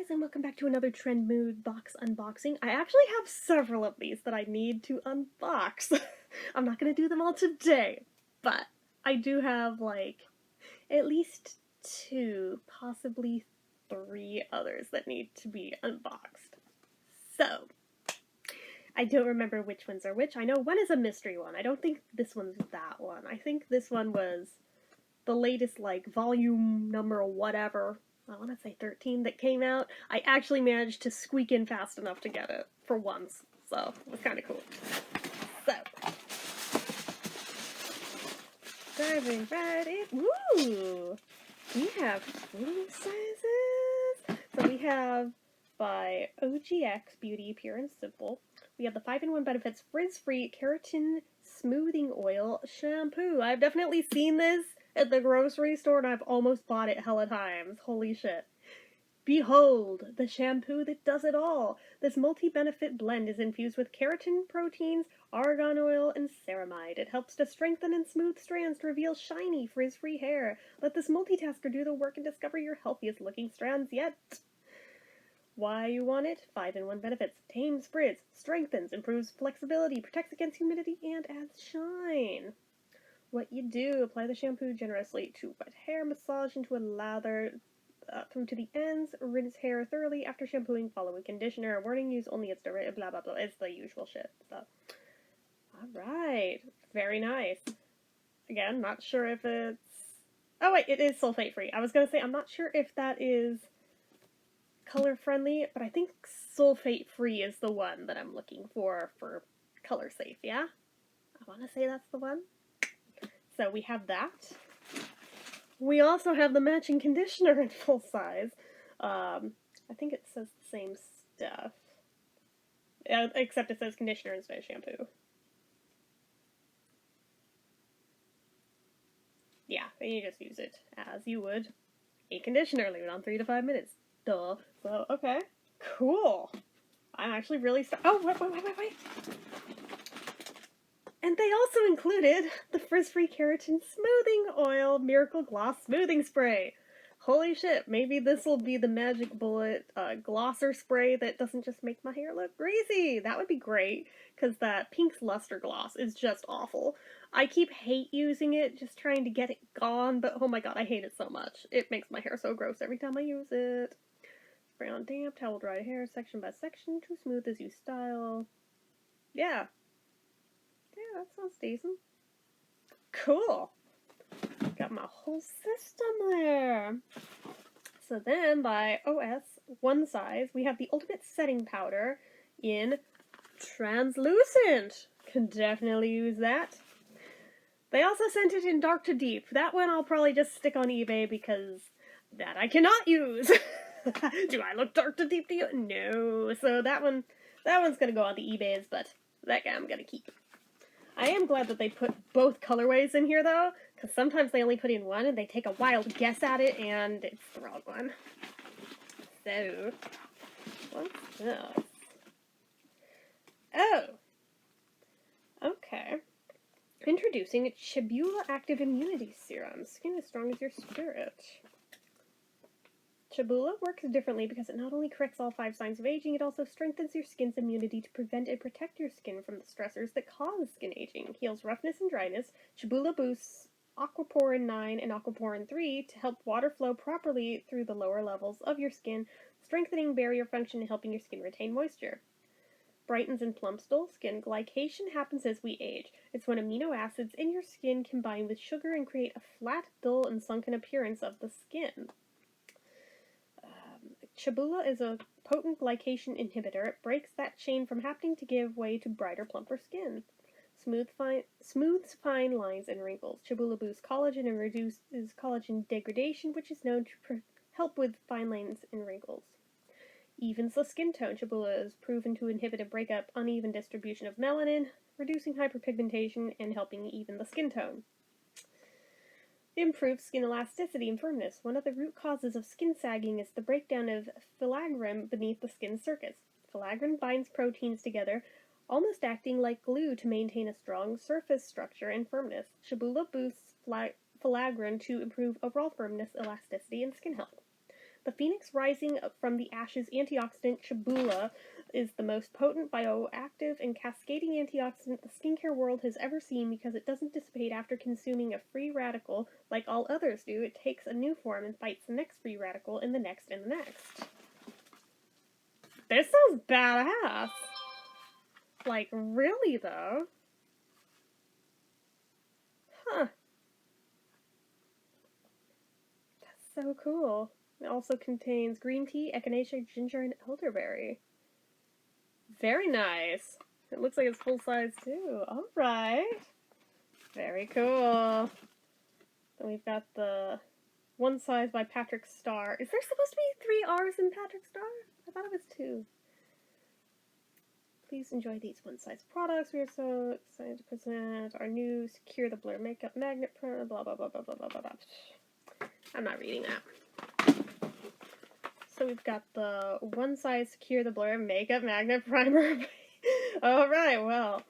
guys, and welcome back to another Trendmood Box unboxing. I actually have several of these that I need to unbox. I'm not going to do them all today, but I do have, at least two, possibly three others that need to be unboxed. So, I don't remember which ones are which. I know one is a mystery one. I don't think this one's that one. I think this one was the latest, volume number whatever. I want to say 13 that came out. I actually managed to squeak in fast enough to get it for once, so it was kind of cool. So, diving right in. Woo! We have two sizes. So we have by OGX Beauty Pure and Simple. We have the 5-in-1 Benefits Frizz-Free Keratin Smoothing Oil Shampoo. I've definitely seen this at the grocery store, and I've almost bought it hella times. Holy shit. Behold, the shampoo that does it all. This multi-benefit blend is infused with keratin, proteins, argan oil, and ceramide. It helps to strengthen and smooth strands to reveal shiny, frizz-free hair. Let this multitasker do the work and discover your healthiest looking strands yet. Why you want it? 5-in-1 benefits. Tames frizz, strengthens, improves flexibility, protects against humidity, and adds shine. What you do, apply the shampoo generously to wet hair, massage into a lather through to the ends, rinse hair thoroughly after shampooing, follow with conditioner. Warning, use only its direct, blah blah blah. It's the usual shit. So, alright. Very nice. Again, not sure if it's... Oh wait, it is sulfate free. I was gonna say, I'm not sure if that is color friendly, but I think sulfate free is the one that I'm looking for color safe, yeah? I wanna say that's the one. So we have that. We also have the matching conditioner in full size. I think it says the same stuff. Except it says conditioner instead of shampoo. Yeah, and you just use it as you would a conditioner. Leave it on 3 to 5 minutes. Duh. So, okay. Cool. I'm actually really oh, wait. And they also included the Frizz-Free Keratin Smoothing Oil Miracle Gloss Smoothing Spray. Holy shit, maybe this will be the magic bullet glosser spray that doesn't just make my hair look greasy. That would be great, because that Pink's Luster Gloss is just awful. I keep hate using it, just trying to get it gone, but oh my god, I hate it so much. It makes my hair so gross every time I use it. Spray on damp, towel dry hair, section by section, to smooth as you style. Yeah. Yeah, that sounds decent. Cool. Got my whole system there. So then, by OS, one size, we have the Ultimate Setting Powder in Translucent. Can definitely use that. They also sent it in Dark to Deep. That one I'll probably just stick on eBay because that I cannot use. Do I look dark to deep to you? No. So that one's gonna go on the eBays, but that guy I'm gonna keep. I am glad that they put both colorways in here, though, because sometimes they only put in one and they take a wild guess at it, and it's the wrong one. So, what's this? Oh! Okay. Introducing Chibula Active Immunity Serum. Skin as strong as your spirit. Chibula works differently because it not only corrects all 5 signs of aging, it also strengthens your skin's immunity to prevent and protect your skin from the stressors that cause skin aging. Heals roughness and dryness. Chibula boosts aquaporin 9 and aquaporin 3 to help water flow properly through the lower levels of your skin, strengthening barrier function and helping your skin retain moisture. Brightens and plumps dull skin. Glycation happens as we age. It's when amino acids in your skin combine with sugar and create a flat, dull, and sunken appearance of the skin. Chibula is a potent glycation inhibitor. It breaks that chain from happening to give way to brighter, plumper skin. Smooths fine lines and wrinkles. Chibula boosts collagen and reduces collagen degradation, which is known to help with fine lines and wrinkles. Evens the skin tone. Chibula is proven to inhibit a breakup uneven distribution of melanin, reducing hyperpigmentation and helping even the skin tone. Improves skin elasticity and firmness. One of the root causes of skin sagging is the breakdown of filaggrin beneath the skin surface. Filaggrin binds proteins together, almost acting like glue to maintain a strong surface structure and firmness. Chibula boosts filaggrin to improve overall firmness, elasticity, and skin health. The phoenix rising from the ashes antioxidant Chabula is the most potent, bioactive, and cascading antioxidant the skincare world has ever seen because it doesn't dissipate after consuming a free radical like all others do. It takes a new form and fights the next free radical and the next and the next. This sounds badass. Like, really, though? Huh. That's so cool. It also contains green tea, echinacea, ginger, and elderberry. Very nice. It looks like it's full size, too. Alright. Very cool. Then we've got the One Size by Patrick Starr. Is there supposed to be 3 R's in Patrick Starr? I thought it was 2. Please enjoy these one-size products. We are so excited to present our new Secure the Blur Makeup Magnet Primer, blah, blah, blah, blah, blah, blah, blah. I'm not reading that. So we've got the one-size Secure the Blur Makeup Magnet Primer. Alright, well.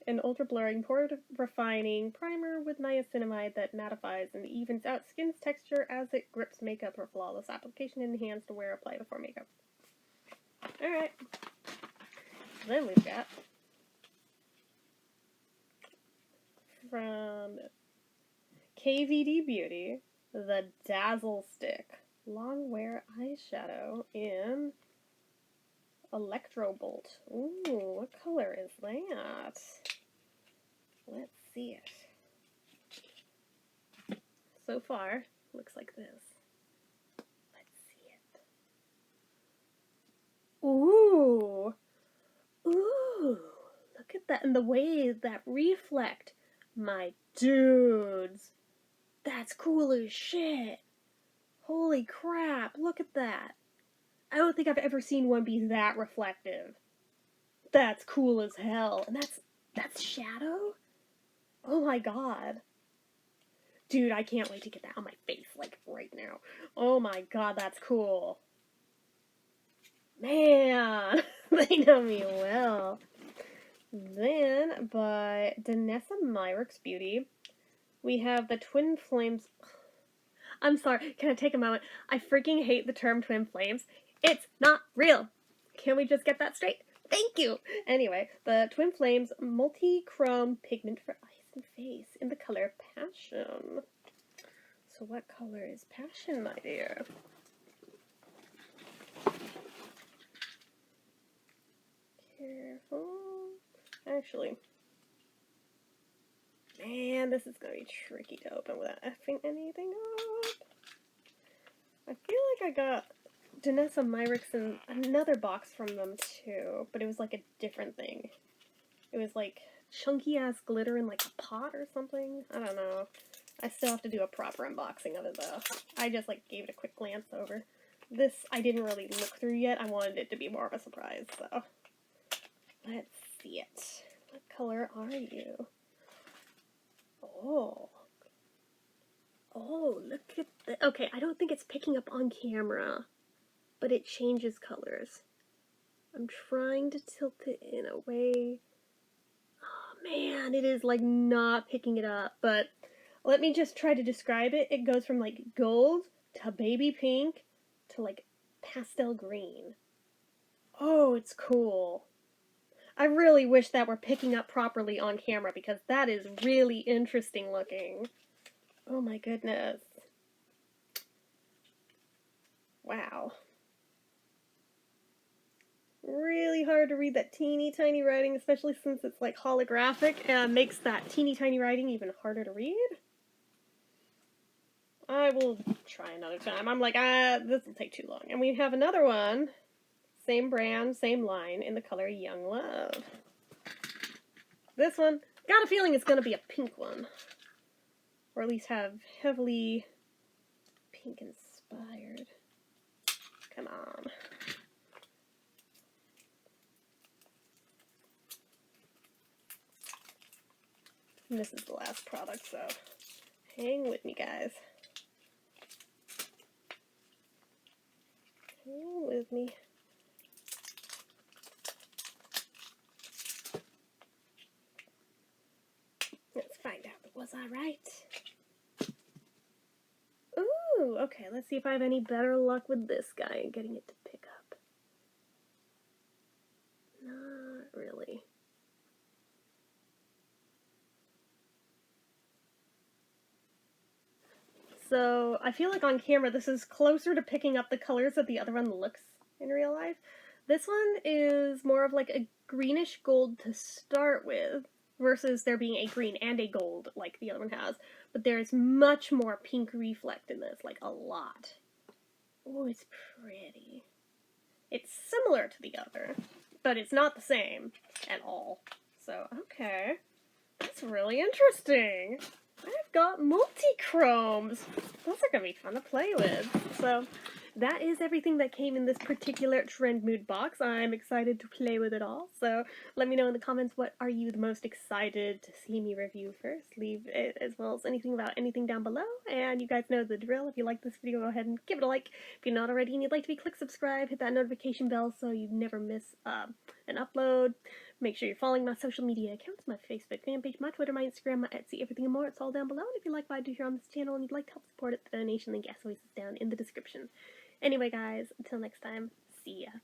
An ultra-blurring, pore-refining primer with niacinamide that mattifies and evens out skin's texture as it grips makeup for flawless application and hands to wear, apply before makeup. Alright. Then we've got from KVD Beauty, the Dazzle Stick Long Wear Eyeshadow in Electro Bolt. Ooh, what color is that? Let's see it. So far, looks like this. Let's see it. Ooh! Ooh, look at that, and the waves that reflect. My dudes, that's cool as shit. Holy crap, look at that. I don't think I've ever seen one be that reflective. That's cool as hell. And that's shadow? Oh my god. Dude, I can't wait to get that on my face, like, right now. Oh my god, that's cool. Man, they know me well. Then, by Danessa Myricks Beauty, we have the Twin Flames. I'm sorry, can I take a moment? I freaking hate the term Twin Flames. It's not real. Can we just get that straight? Thank you! Anyway, the Twin Flames Multi-Chrome Pigment for Eyes and Face in the color Passion. So what color is Passion, my dear? Careful. Actually, man, this is gonna be tricky to open without effing anything up. I feel like I got Danessa Myricks in another box from them too, but it was like a different thing. It was like chunky ass glitter in like a pot or something. I don't know. I still have to do a proper unboxing of it though. I just like gave it a quick glance over. This I didn't really look through yet. I wanted it to be more of a surprise, so. Let's see it. What color are you? Oh. Oh, look at the... Okay, I don't think it's picking up on camera, but it changes colors. I'm trying to tilt it in a way... Oh, man, it is, like, not picking it up, but let me just try to describe it. It goes from, like, gold to baby pink to, like, pastel green. Oh, it's cool. I really wish that were picking up properly on camera because that is really interesting looking. Oh my goodness. Wow. Really hard to read that teeny tiny writing, especially since it's like holographic and makes that teeny tiny writing even harder to read. I will try another time. I'm like, this will take too long. And we have another one. Same brand, same line, in the color Young Love. This one, got a feeling it's going to be a pink one. Or at least have heavily pink inspired. Come on. And this is the last product, so hang with me, guys. Hang with me. Let's find out. Was I right? Ooh, Ooh, okay, let's see if I have any better luck with this guy and getting it to pick up. Not really. So, I feel like on camera this is closer to picking up the colors that the other one looks in real life. This one is more of like a greenish gold to start with, versus there being a green and a gold like the other one has. But there's much more pink reflect in this, like a lot. Oh, it's pretty. It's similar to the other, but it's not the same at all. So, okay. That's really interesting. I've got multi-chromes. Those are going to be fun to play with. So, that is everything that came in this particular Trendmood box. I'm excited to play with it all. So, let me know in the comments what are you the most excited to see me review first. Leave it as well as anything about anything down below. And you guys know the drill. If you like this video, go ahead and give it a like. If you're not already and you'd like to be, click subscribe. Hit that notification bell so you never miss an upload. Make sure you're following my social media accounts, my Facebook fan page, my Twitter, my Instagram, my Etsy, everything and more. It's all down below. And if you like what I do here on this channel and you'd like to help support it, the donation link as always is down in the description. Anyway, guys, until next time, see ya.